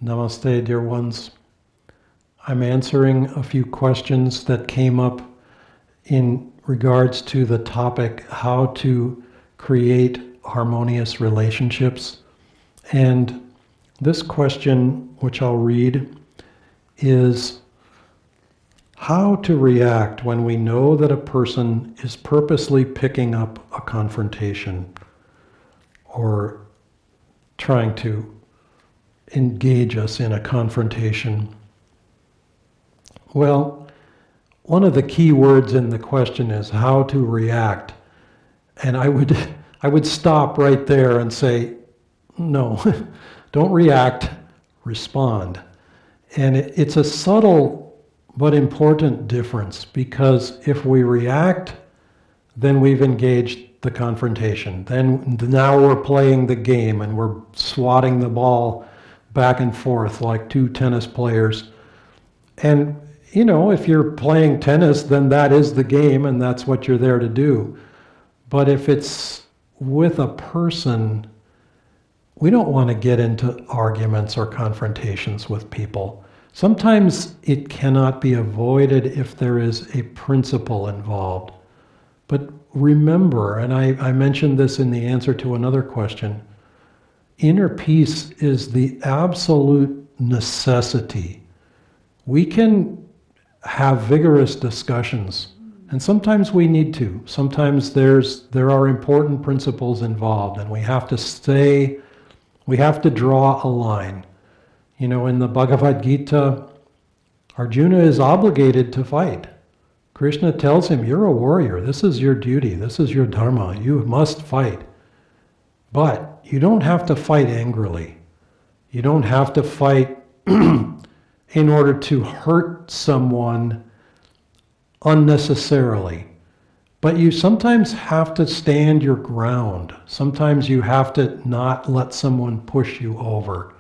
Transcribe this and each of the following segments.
Namaste, dear ones. I'm answering a few questions that came up in regards to the topic, how to create harmonious relationships. And this question, which I'll read, is how to react when we know that a person is purposely picking up a confrontation or trying to engage us in a confrontation. Well, one of the key words in the question is how to react. And I would stop right there and say, no, don't react, respond. And it's a subtle but important difference, because if we react, then we've engaged the confrontation. Then now we're playing the game and we're swatting the ball back and forth like two tennis players. And you know, if you're playing tennis, then that is the game and that's what you're there to do. But if it's with a person, we don't want to get into arguments or confrontations with people. Sometimes it cannot be avoided if there is a principle involved. But remember, and I mentioned this in the answer to another question, inner peace is the absolute necessity. We can have vigorous discussions, and sometimes we need to. Sometimes there are important principles involved, and we have to draw a line. You know, in the Bhagavad Gita, Arjuna is obligated to fight. Krishna tells him, you're a warrior, this is your duty, this is your dharma, you must fight. But you don't have to fight angrily. You don't have to fight in order to hurt someone unnecessarily. But you sometimes have to stand your ground. Sometimes you have to not let someone push you over.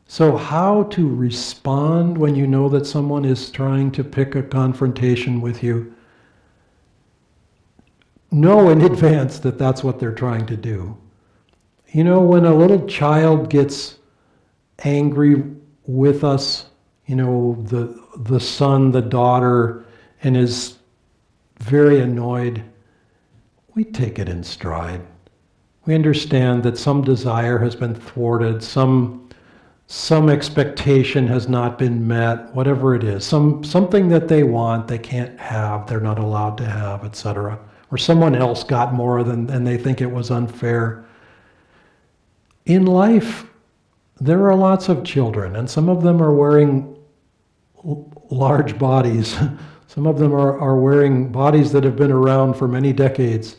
So how to respond when you know that someone is trying to pick a confrontation with you? Know in advance that that's what they're trying to do. You know, when a little child gets angry with us, you know, the son, the daughter, and is very annoyed, we take it in stride. We understand that some desire has been thwarted, some expectation has not been met, whatever it is, something that they want, they can't have, they're not allowed to have, etc. Or someone else got more than they think it was unfair. In life, there are lots of children, and some of them are wearing large bodies. Some of them are wearing bodies that have been around for many decades,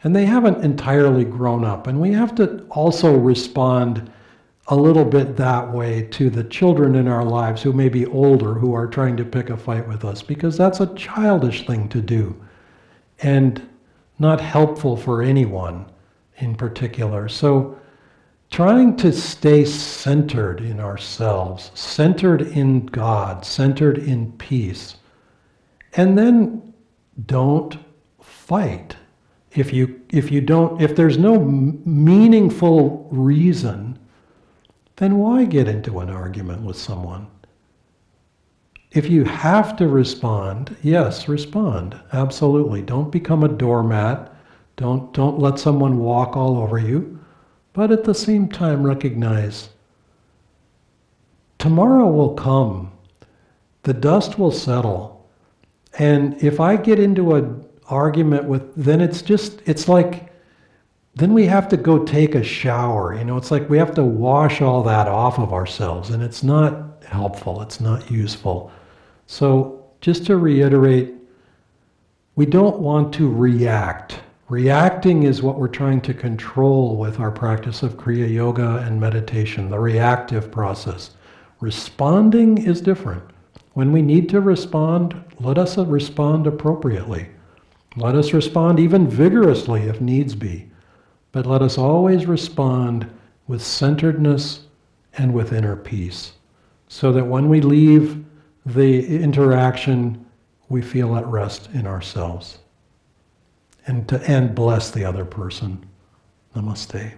and they haven't entirely grown up. And we have to also respond a little bit that way to the children in our lives who may be older, who are trying to pick a fight with us, because that's a childish thing to do and not helpful for anyone in particular. So trying to stay centered in ourselves, centered in God, centered in peace, and then don't fight. If there's no meaningful reason, then why get into an argument with someone? If you have to respond, yes, respond. Absolutely. Don't become a doormat. Don't let someone walk all over you. But at the same time, recognize tomorrow will come. The dust will settle. And if I get into an argument then then we have to go take a shower. You know, it's like we have to wash all that off of ourselves, and it's not helpful, it's not useful. So just to reiterate, we don't want to react. Reacting is what we're trying to control with our practice of Kriya Yoga and meditation, the reactive process. Responding is different. When we need to respond, let us respond appropriately. Let us respond even vigorously if needs be. But let us always respond with centeredness and with inner peace, so that when we leave the interaction, we feel at rest in ourselves. And bless the other person. Namaste.